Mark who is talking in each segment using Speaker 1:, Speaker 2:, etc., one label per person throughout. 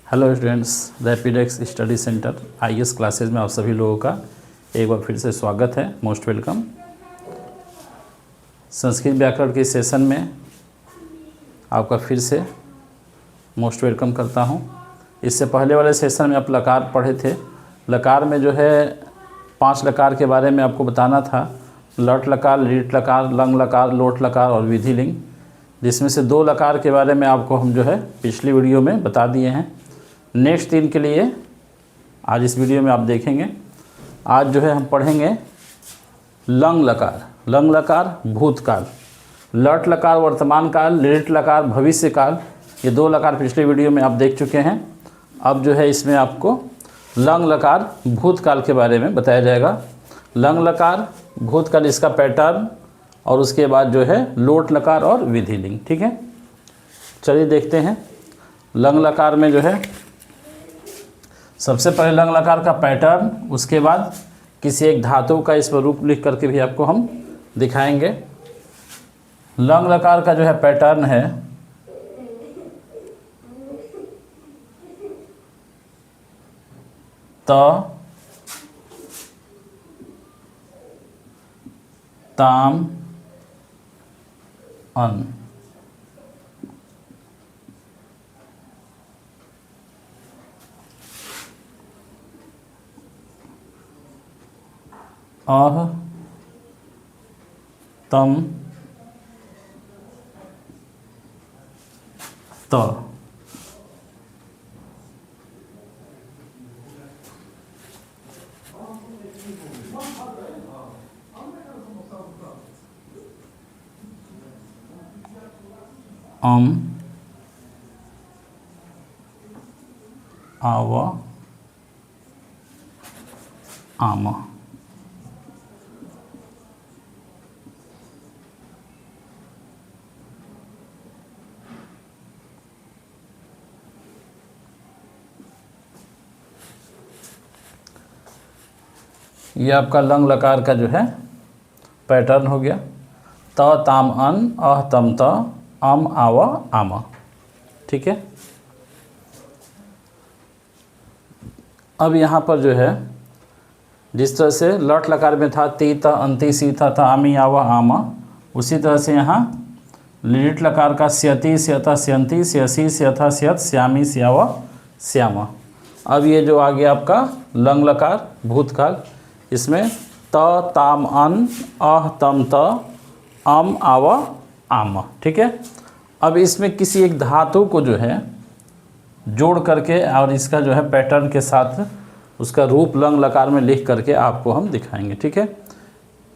Speaker 1: Hello students, Rapidex study centre IAS classes में आप सभी लोगों का एक बार फिर से स्वागत है। Most welcome. संस्कृत व्याकरण के सेशन में आपका फिर से मोस्ट वेलकम करता हूं। इससे पहले वाले सेशन में आप लकार पढ़े थे। लकार में जो है 5 लकार के बारे में आपको बताना था। लट लकार, लीट लकार, लंग लकार, लोट लकार और विधि लिंग, जिसमें से 2 लकार के बारे में आपको हम जो है पिछली वीडियो में बता दिए हैं। नेक्स्ट 3 के लिए आज इस वीडियो में आप देखेंगे। आज जो है हम पढ़ेंगे लंग लकार। लंग लकार भूतकाल, लट लकार वर्तमान काल, लीट लकार भविष्य काल। ये 2 लकार पिछले वीडियो में आप देख चुके हैं। अब जो है इसमें आपको लंग लकार भूतकाल के बारे में बताया जाएगा। लंग लकार भूतकाल, इसका पैटर्न, और उसके बाद जो है लोट लकार और विधि लिंग। ठीक है, चलिए देखते हैं। लंग लकार में जो है सबसे पहले लंग लकार का पैटर्न, उसके बाद किसी एक धातु का इस पर रूप लिख करके भी आपको हम दिखाएंगे। लंग लकार का जो है पैटर्न है त, ताम, अन। अह, तम, त। अम, आव, आम। ये आपका लंग लकार का जो है पैटर्न हो गया। त, ताम, अन, अह, तम, त, अम, आव, आम। ठीक है। अब यहाँ पर जो है जिस तरह से लट लकार में था ती, त, अंति, सी, था, आमी, आव, आम, उसी तरह से यहाँ लीट लकार का स्यति, स्यता, स्यंती, स्यसी, स्यथा, स्यत, श्यामी, स्याव, श्यामा। अब ये जो आ गया आपका लंग लकार भूतकाल, इसमें त, ताम, अन, अह, तम, त, अम, आव, आम। ठीक है। अब इसमें किसी एक धातु को जो है जोड़ करके और इसका जो है पैटर्न के साथ उसका रूप लंग लकार में लिख करके आपको हम दिखाएंगे। ठीक है।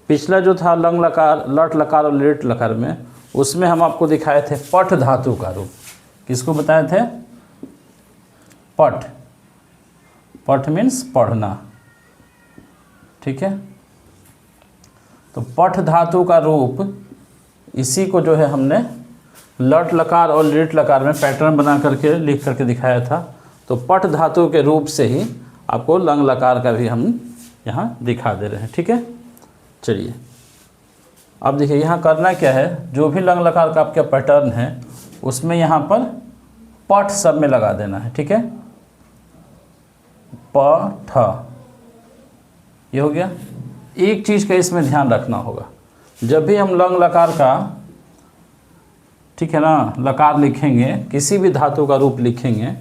Speaker 1: पिछला जो था लंग लकार, लट लकार और लीट लकार में, उसमें हम आपको दिखाए थे पठ धातु का रूप। किसको बताए थे? पठ। पठ मीन्स पढ़ना। ठीक है। तो पठ धातु का रूप, इसी को जो है हमने लट लकार और लीट लकार में पैटर्न बना करके लिख करके दिखाया था। तो पठ धातु के रूप से ही आपको लंग लकार का भी हम यहाँ दिखा दे रहे हैं। ठीक है। चलिए अब देखिए यहाँ करना क्या है, जो भी लंग लकार का आपका पैटर्न है उसमें यहाँ पर पठ सब में लगा देना है। ठीक है। प, ठ, ये हो गया। एक चीज़ का इसमें ध्यान रखना होगा, जब भी हम लंग लकार का, ठीक है ना, लकार लिखेंगे, किसी भी धातु का रूप लिखेंगे,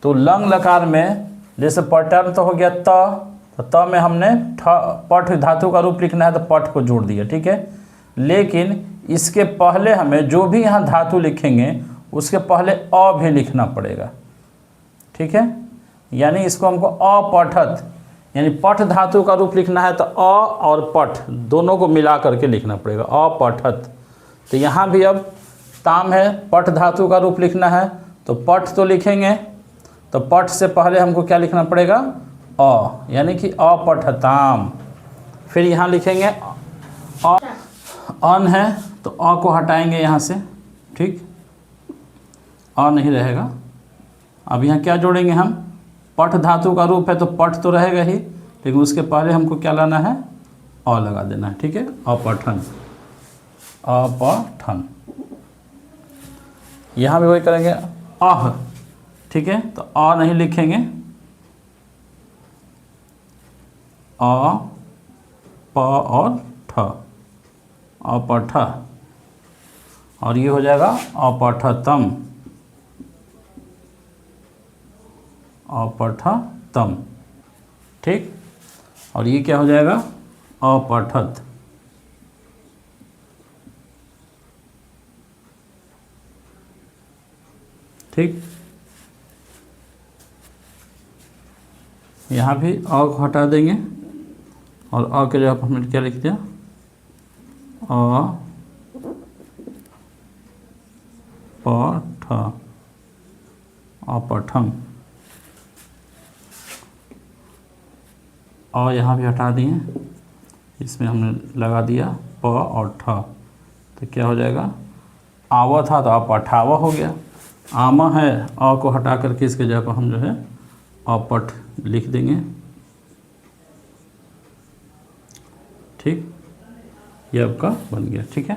Speaker 1: तो लंग लकार में जैसे पैटर्न तो हो गया तो त में हमने पठ धातु का रूप लिखना है तो पठ को जोड़ दिया। ठीक है। लेकिन इसके पहले हमें जो भी यहाँ धातु लिखेंगे उसके पहले अ भी लिखना पड़ेगा। ठीक है। यानी इसको हमको अपठत, यानी पठ धातु का रूप लिखना है तो अ और पठ दोनों को मिला करके लिखना पड़ेगा, अपठत। तो यहाँ भी अब ताम है, पठ धातु का रूप लिखना है तो पठ तो लिखेंगे, तो पठ से पहले हमको क्या लिखना पड़ेगा? अ, यानी कि अपठताम। फिर यहाँ लिखेंगे अ, अन है तो अ को हटाएंगे यहाँ से। ठीक, अ नहीं रहेगा। अब यहाँ क्या जोड़ेंगे हम? पठ धातु का रूप है तो पठ तो रहेगा ही, लेकिन उसके पहले हमको क्या लाना है? अ लगा देना है। ठीक है। अपठन, अपठन। यहाँ भी वही करेंगे अह। ठीक है, तो अ नहीं लिखेंगे, अ प और ठ, अपठ, और ये हो जाएगा अपठतम, अपठतम, ठीक। और ये क्या हो जाएगा, अपठत, ठीक। यहाँ भी अ को हटा देंगे और अ के जगह पर हमने क्या लिख दिया, अ प ठ, अपठम। और यहाँ भी हटा दिए, इसमें हमने लगा दिया प और ठ, तो क्या हो जाएगा, आवा था तो अपठावा हो गया। आमा है, अ को हटा करके इसके जगह पर हम जो है अपठ लिख देंगे, ठीक। ये आपका बन गया, ठीक है।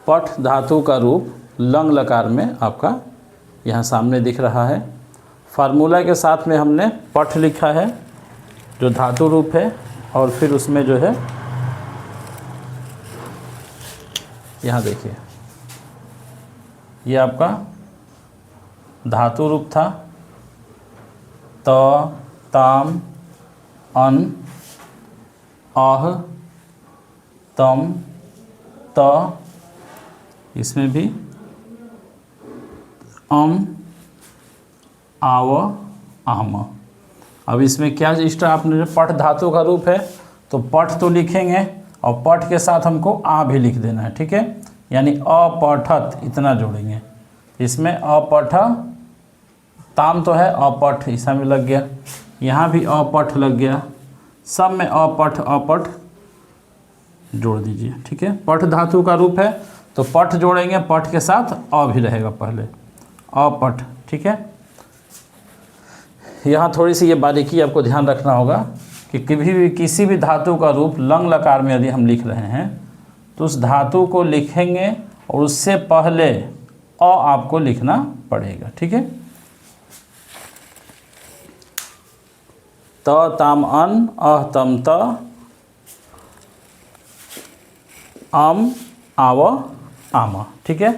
Speaker 1: पठ धातु का रूप लंग लकार में आपका यहाँ सामने दिख रहा है। फार्मूला के साथ में हमने पठ लिखा है जो धातु रूप है, और फिर उसमें जो है यहाँ देखिए, ये आपका धातु रूप था, त, ताम, अन, आह, तम, त, इसमें भी आव, आम। अब इसमें क्या एक्स्ट्रा, आपने पठ धातु का रूप है तो पठ तो लिखेंगे और पठ के साथ हमको आ भी लिख देना है, ठीक है। यानी अपठत इतना जोड़ेंगे, इसमें अपठ, ताम तो है, अपठ इसमें में लग गया, यहाँ भी अपठ लग गया, सब में अपठ अपठ जोड़ दीजिए, ठीक है। पठ धातु का रूप है तो पठ जोड़ेंगे, पठ के साथ अ भी रहेगा पहले, अपठ, ठीक है। यहाँ थोड़ी सी ये बारीकी आपको ध्यान रखना होगा कि किसी भी धातु का रूप लंग लकार में यदि हम लिख रहे हैं तो उस धातु को लिखेंगे और उससे पहले अ आपको लिखना पड़ेगा, ठीक है। त, ताम, अन, अह, तम, त, आम, आव, आमा, ठीक है।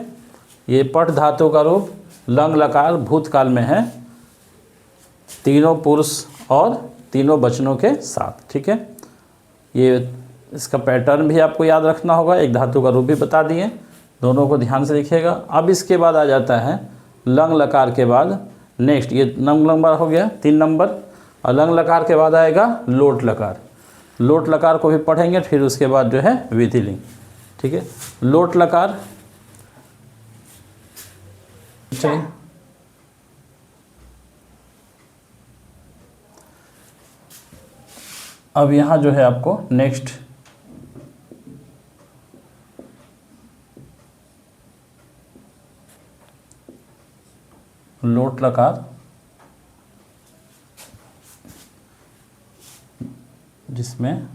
Speaker 1: ये पठ धातु का रूप लंग लकार भूतकाल में है, तीनों पुरुष और तीनों वचनों के साथ, ठीक है। ये इसका पैटर्न भी आपको याद रखना होगा, एक धातु का रूप भी बता दिए, दोनों को ध्यान से लिखिएगा। अब इसके बाद आ जाता है लंग लकार के बाद नेक्स्ट, ये नंबर हो गया 3 नंबर, और लंग लकार के बाद आएगा लोट लकार। लोट लकार को भी पढ़ेंगे, फिर उसके बाद जो है विधिलिंग, ठीक है। लोट लकार चाहिए, अब यहाँ जो है आपको नेक्स्ट लोट लकार, जिसमें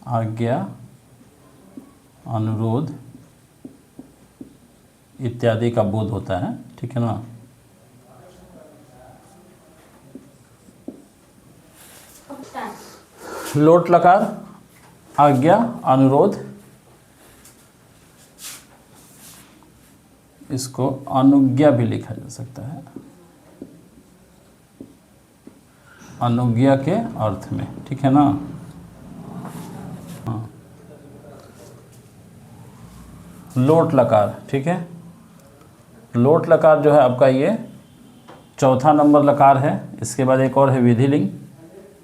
Speaker 1: आज्ञा, अनुरोध इत्यादि का बोध होता है, ठीक है ना। लोट लकार, आज्ञा, अनुरोध, इसको अनुज्ञा भी लिखा जा सकता है, अनुज्ञा के अर्थ में, ठीक है ना। हाँ, लोट लकार, ठीक है। लोट लकार जो है आपका ये चौथा नंबर लकार है। इसके बाद एक और है विधिलिंग,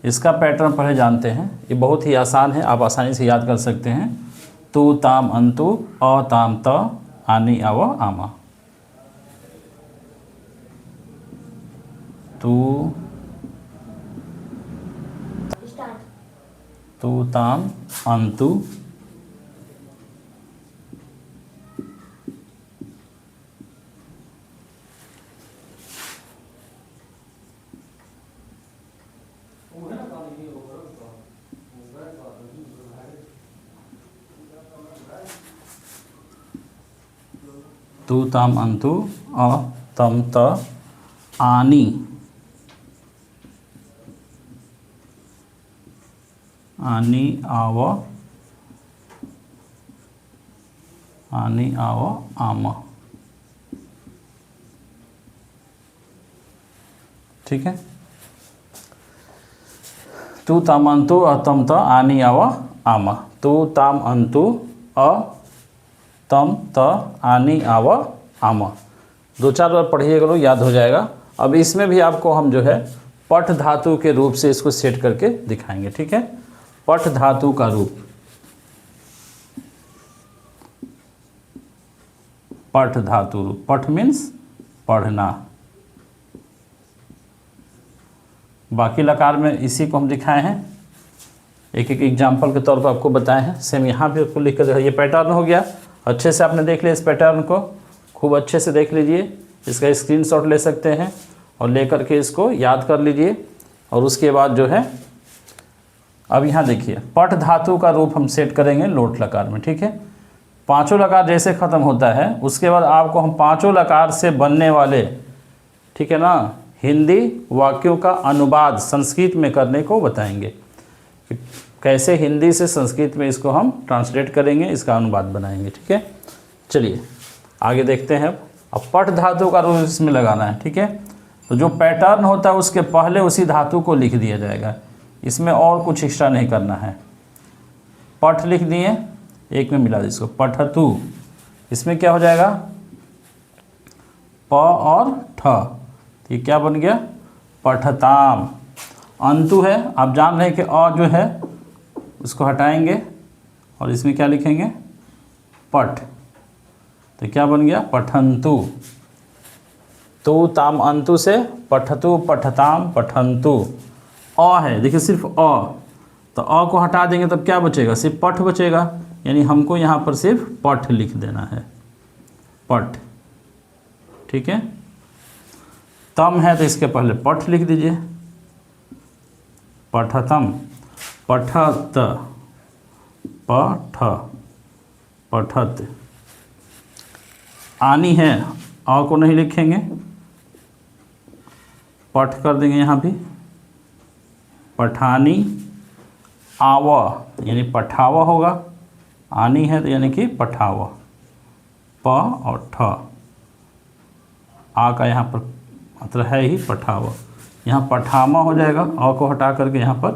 Speaker 1: इसका पैटर्न पहले जानते हैं, ये बहुत ही आसान है, आप आसानी से याद कर सकते हैं। तू, ताम, अंतु, अ, ताम, त, आनी, आव, आमा। तू, तू, ताम, अंतु, तू ताम अंतु अ तम त आनी, आनी आव, आनी आव आम। ठीक है, तू ताम अंतु अ तम त आनी आव आम। तू ताम अंतु अ तम त आनी आव आम। दो चार बार पढ़िएगा लोग, याद हो जाएगा। अब इसमें भी आपको हम जो है पठ धातु के रूप से इसको सेट करके दिखाएंगे। ठीक है, पठ धातु का रूप, पठ धातु रूप, पठ मीन्स पढ़ना। बाकी लकार में इसी को हम दिखाए हैं, एक एक एग्जाम्पल के तौर पर आपको बताए हैं। सेम यहाँ भी आपको लिख कर, ये पैटर्न हो गया। अच्छे से आपने देख लिया इस पैटर्न को, खूब अच्छे से देख लीजिए। इसका स्क्रीनशॉट ले सकते हैं और लेकर के इसको याद कर लीजिए। और उसके बाद जो है अब यहाँ देखिए, पठ धातु का रूप हम सेट करेंगे लोट लकार में। ठीक है, पांचों लकार जैसे ख़त्म होता है उसके बाद आपको हम पांचों लकार से बनने वाले, ठीक है ना, हिंदी वाक्यों का अनुवाद संस्कृत में करने को बताएंगे। कैसे हिंदी से संस्कृत में इसको हम ट्रांसलेट करेंगे, इसका अनुवाद बनाएंगे। ठीक है, चलिए आगे देखते हैं। अब पठ धातु का रूप इसमें लगाना है। ठीक है, तो जो पैटर्न होता है उसके पहले उसी धातु को लिख दिया जाएगा, इसमें और कुछ एक्स्ट्रा नहीं करना है। पठ लिख दिए, एक में मिला इसको, पठतु। इसमें क्या हो जाएगा, प और ठ, ये क्या बन गया, पठताम। अंतु है, आप जान रहे हैं कि अ जो है उसको हटाएंगे और इसमें क्या लिखेंगे, पठ, तो क्या बन गया, पठंतु। तू ताम अंतु से पठतु पठताम पठंतु। अ है, देखिए सिर्फ अ, तो अ को हटा देंगे तब क्या बचेगा, सिर्फ पठ बचेगा। यानी हमको यहाँ पर सिर्फ पठ लिख देना है, पठ। ठीक है, तम है तो इसके पहले पठ लिख दीजिए, पठतम, पठत, पठ, पठत। आनी है, आ को नहीं लिखेंगे, पठ कर देंगे यहाँ भी, पठानी। आव यानी पठावा होगा, आनी है तो यानी कि पठावा, प और ठ। आ का यहाँ पर मतलब है ही पठावा, यहाँ पठामा हो जाएगा। अ को हटा करके यहाँ पर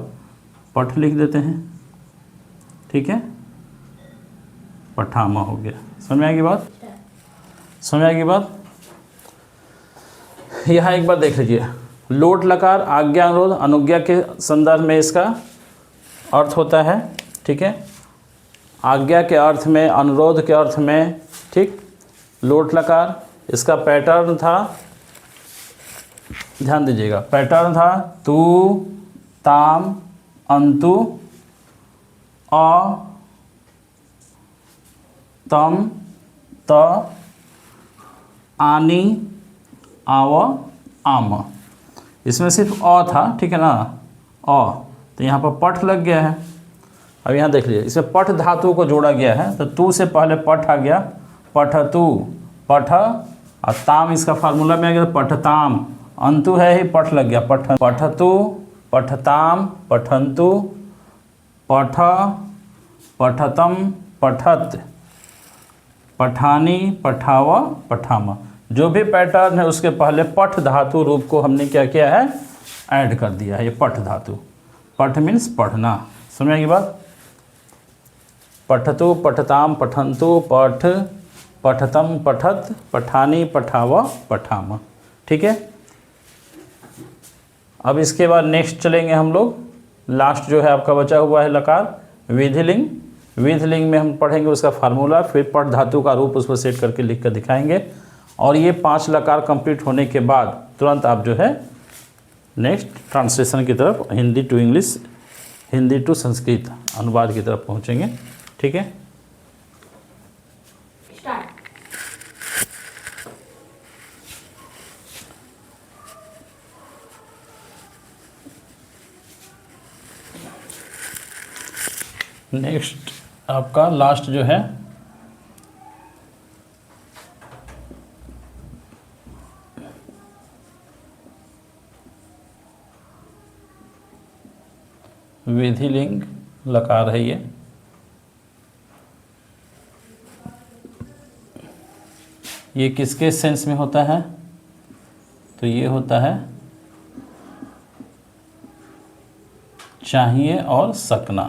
Speaker 1: पठ लिख देते हैं। ठीक है, पठामा हो गया। समझ आएगी बात, समझ आएगी बात। यहाँ एक बार देख लीजिए, लोट लकार आज्ञा अनुरोध अनुज्ञा के संदर्भ में इसका अर्थ होता है। ठीक है, आज्ञा के अर्थ में, अनुरोध के अर्थ में। ठीक, लोट लकार, इसका पैटर्न था, ध्यान दीजिएगा, पैटर्न था तू ताम अंतु अ तम त आनी आव आम। इसमें सिर्फ अ था, ठीक है ना, अ, तो यहाँ पर पठ लग गया है। अब यहाँ देख लीजिए, इसमें पठ धातु को जोड़ा गया है, तो तू से पहले पठ आ गया, पठतु, पठ, और ताम इसका फार्मूला में आ गया पठताम। अंतु है ही, पठ लग गया, पठतु, पठताम, पठंतु, पठ, पठतम, पठत, पठानी, पठावा, पठामा। जो भी पैटर्न है उसके पहले पठ धातु रूप को हमने क्या किया है, ऐड कर दिया है। ये पठ धातु, पठ मीन्स पढ़ना। समझेगी बात, पठतु, पठताम, पठंतु, पठ, पठतम, पठत, पठानी, पठावा, पठामा। ठीक है, अब इसके बाद नेक्स्ट चलेंगे हम लोग, लास्ट जो है आपका बचा हुआ है लकार, विधिलिंग। विधिलिंग में हम पढ़ेंगे उसका फार्मूला, फिर पठ धातु का रूप उसको सेट करके लिख कर दिखाएंगे। और ये 5 लकार कंप्लीट होने के बाद तुरंत आप जो है नेक्स्ट ट्रांसलेशन की तरफ, Hindi to English, Hindi to Sanskrit अनुवाद की तरफ पहुँचेंगे। ठीक है, नेक्स्ट आपका लास्ट जो है विधिलिंग लकार है ये किसके सेंस में होता है? तो ये होता है चाहिए और सकना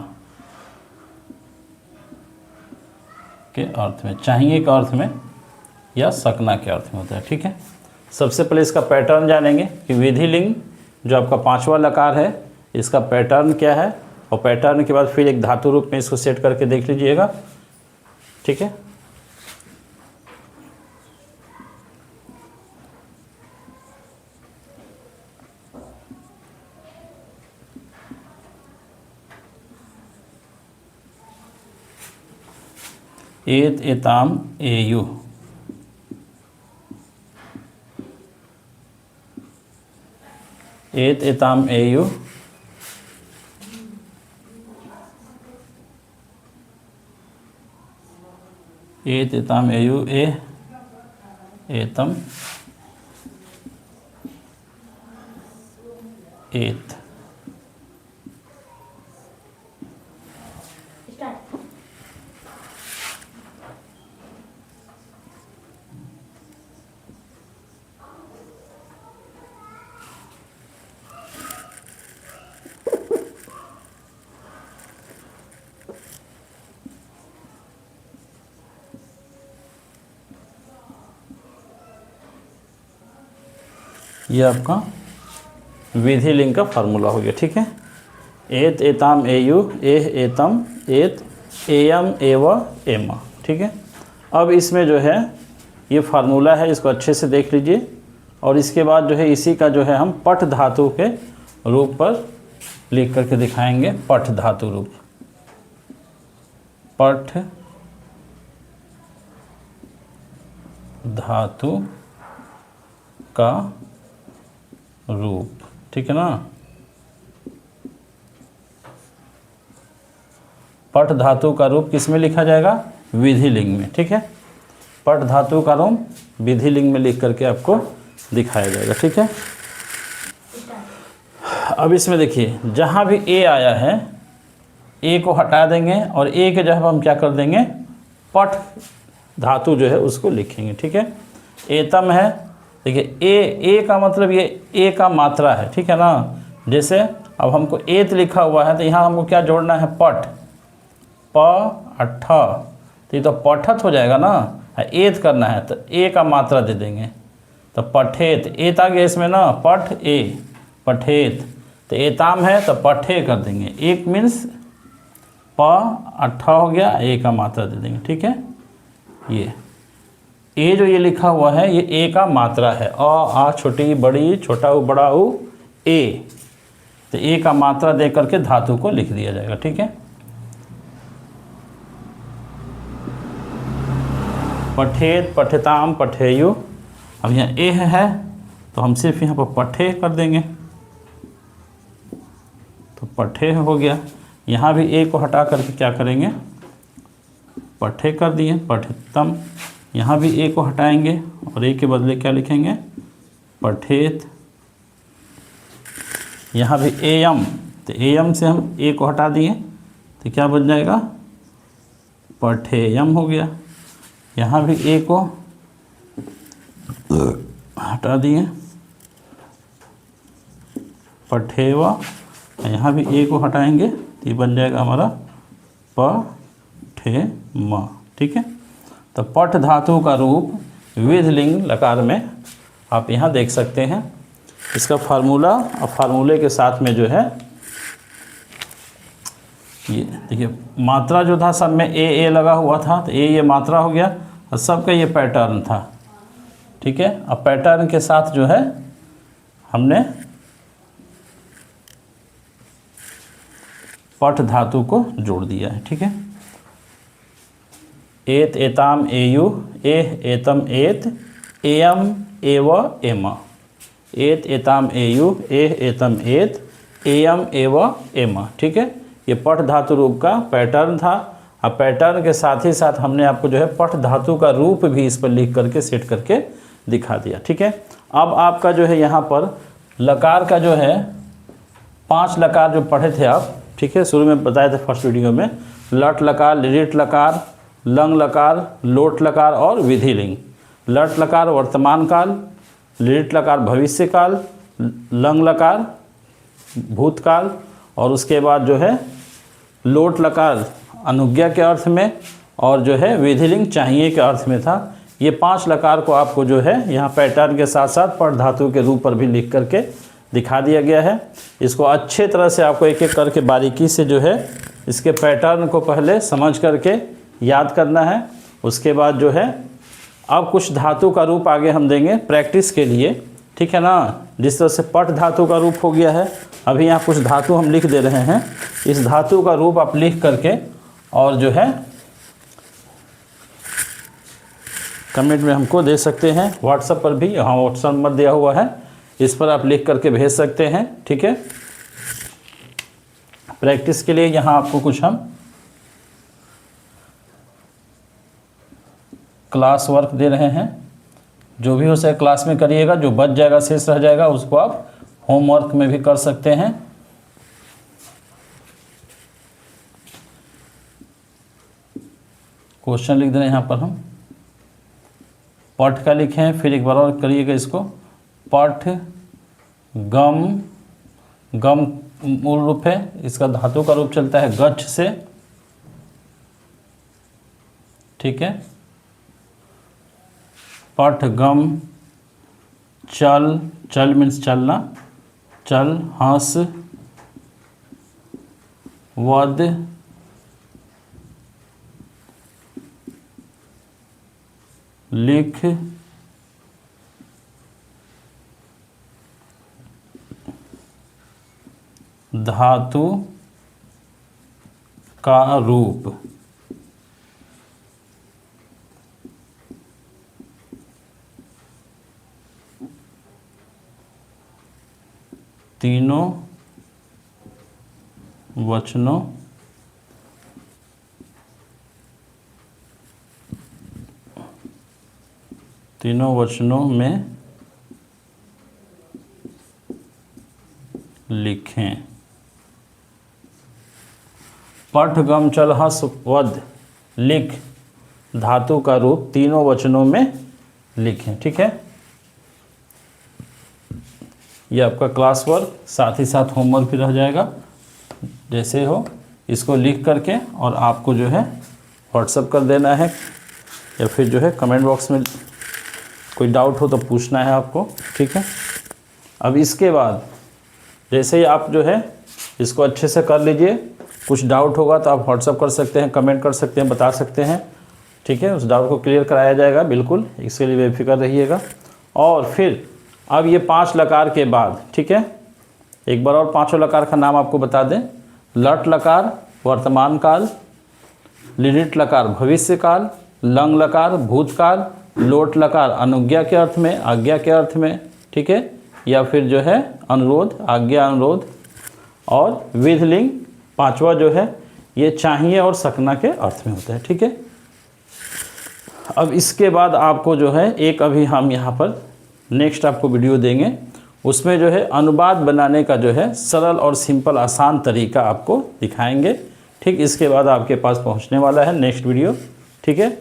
Speaker 1: के अर्थ में, चाहिए के अर्थ में या सकना के अर्थ में होता है। ठीक है, सबसे पहले इसका पैटर्न जानेंगे कि विधिलिंग जो आपका पांचवा लकार है इसका पैटर्न क्या है, और पैटर्न के बाद फिर एक धातु रूप में इसको सेट करके देख लीजिएगा। ठीक है, एत एताम एयु, एत एताम एयु, एत एताम एयु, एतम एत। ये आपका विधिलिंग का फार्मूला हो गया। ठीक है, एत एताम एयु, एतम एत, एयम एव एम। ठीक है, अब इसमें जो है ये फार्मूला है, इसको अच्छे से देख लीजिए, और इसके बाद जो है इसी का जो है हम पठ धातु के रूप पर लिख करके दिखाएंगे। पठ धातु रूप, पठ धातु का रूप। ठीक है ना, पठ धातु का रूप किस में लिखा जाएगा? विधिलिंग में। ठीक है, पठ धातु का रूप विधिलिंग में लिख करके आपको दिखाया जाएगा। ठीक है, अब इसमें देखिए जहाँ भी ए आया है ए को हटा देंगे और ए के जगह हम क्या कर देंगे? पठ धातु जो है उसको लिखेंगे। ठीक है, एतम है, देखिए ए का मतलब ये ए का मात्रा है। ठीक है ना, जैसे अब हमको एत लिखा हुआ है तो यहाँ हमको क्या जोड़ना है? पठ, प अठ, तो ये तो पठत हो जाएगा ना, एत करना है तो ए का मात्रा दे देंगे, तो पठेत, एत आ गया इसमें ना, पठ ए, पठेत, तो एताम है तो पठे कर देंगे, एक मीन्स प अट्ठा हो गया, ए का मात्रा दे देंगे। ठीक है, ये ए जो ये लिखा हुआ है ये ए का मात्रा है, अ आ छोटी बड़ी, छोटा उ बड़ा उ ए, तो ए का मात्रा दे करके धातु को लिख दिया जाएगा। ठीक है, पठेत, पठेताम, पठेयु। अब यहाँ ए है तो हम सिर्फ यहाँ पर पठे कर देंगे, तो पठे हो गया। यहाँ भी ए को हटा करके क्या करेंगे? पठे कर दिए, पठितम। यहाँ भी ए को हटाएंगे और ए के बदले क्या लिखेंगे? पठेत। यहाँ भी एयम, तो एयम से हम ए को हटा दिए तो क्या बन जाएगा? पठेयम हो गया। यहाँ भी ए को हटा दिए, पठेवा। यहाँ भी ए को हटाएंगे तो ये बन जाएगा हमारा पठेम। ठीक है, तो पठ धातु का रूप विधिलिंग लकार में आप यहाँ देख सकते हैं। इसका फार्मूला और फार्मूले के साथ में जो है ये देखिए मात्रा जो था सब में ए लगा हुआ था, तो ये मात्रा हो गया और सबका ये पैटर्न था। ठीक है, अब पैटर्न के साथ जो है हमने पठ धातु को जोड़ दिया है। ठीक है, एत एताम एयु, एतम एत, एयम एव एम, एत एताम एयु, एतम एत, एयम एव एम। ठीक है, ये पठ धातु रूप का पैटर्न था। अब पैटर्न के साथ ही साथ हमने आपको जो है पठ धातु का रूप भी इस पर लिख करके सेट करके दिखा दिया। ठीक है, अब आपका जो है यहाँ पर लकार का जो है 5 लकार जो पढ़े थे आप, ठीक है, शुरू में बताया था फर्स्ट वीडियो में, लट लकार, लिट लकार, लंग लकार, लोट लकार और विधि लिंग। लट लकार वर्तमान काल, लिट लकार भविष्य काल, लंग लकार भूतकाल और उसके बाद जो है लोट लकार अनुज्ञा के अर्थ में और जो है विधिलिंग चाहिए के अर्थ में था। ये 5 लकार को आपको जो है यहाँ पैटर्न के साथ साथ पठ धातु के रूप पर भी लिख करके दिखा दिया गया है। इसको अच्छे तरह से आपको एक एक करके बारीकी से जो है इसके पैटर्न को पहले समझ करके याद करना है। उसके बाद जो है अब कुछ धातु का रूप आगे हम देंगे प्रैक्टिस के लिए, ठीक है ना। जिस तरह से पठ धातु का रूप हो गया है, अभी यहाँ कुछ धातु हम लिख दे रहे हैं, इस धातु का रूप आप लिख करके और जो है कमेंट में हमको दे सकते हैं, व्हाट्सएप पर भी, यहाँ व्हाट्सएप नंबर दिया हुआ है, इस पर आप लिख करके भेज सकते हैं, ठीक है। प्रैक्टिस के लिए यहाँ आपको कुछ हम क्लास वर्क दे रहे हैं, जो भी हो सके क्लास में करिएगा, जो बच जाएगा शेष रह जाएगा उसको आप होमवर्क में भी कर सकते हैं। क्वेश्चन लिख दे रहे हैं यहाँ पर हम, पठ का लिखे हैं, फिर एक बार और करिएगा इसको, पठ गम, गम मूल रूप है, इसका धातु का रूप चलता है गच्छ से, ठीक है। पठ गम चल, चल मीन्स चलना, चल हंस वद लिख धातु का रूप, तीनों वचनों में लिखें। पठ गम चल हंस वद लिख धातु का रूप तीनों वचनों में लिखें, ठीक है। ये आपका क्लास वर्क, साथ ही साथ होमवर्क भी रह जाएगा। जैसे हो इसको लिख करके और आपको जो है व्हाट्सएप कर देना है, या फिर जो है कमेंट बॉक्स में कोई डाउट हो तो पूछना है आपको, ठीक है। अब इसके बाद जैसे ही आप जो है इसको अच्छे से कर लीजिए, कुछ डाउट होगा तो आप व्हाट्सएप कर सकते हैं, कमेंट कर सकते हैं, बता सकते हैं, ठीक है। उस डाउट को क्लियर कराया जाएगा बिल्कुल, इसके लिए बेफिक्र रहिएगा। और फिर अब ये 5 लकार के बाद, ठीक है, एक बार और 5 लकार का नाम आपको बता दें। लट लकार वर्तमान काल, लिट लकार भविष्य काल, लंग लकार भूतकाल, लोट लकार अनुज्ञा के अर्थ में, आज्ञा के अर्थ में, ठीक है, या फिर जो है अनुरोध, आज्ञा अनुरोध, और विधिलिंग 5वां जो है ये चाहिए और सकना के अर्थ में होता है, ठीक है। अब इसके बाद आपको जो है एक अभी हम यहाँ पर नेक्स्ट आपको वीडियो देंगे, उसमें जो है अनुवाद बनाने का जो है सरल और सिंपल आसान तरीका आपको दिखाएंगे, ठीक। इसके बाद आपके पास पहुँचने वाला है नेक्स्ट वीडियो, ठीक है।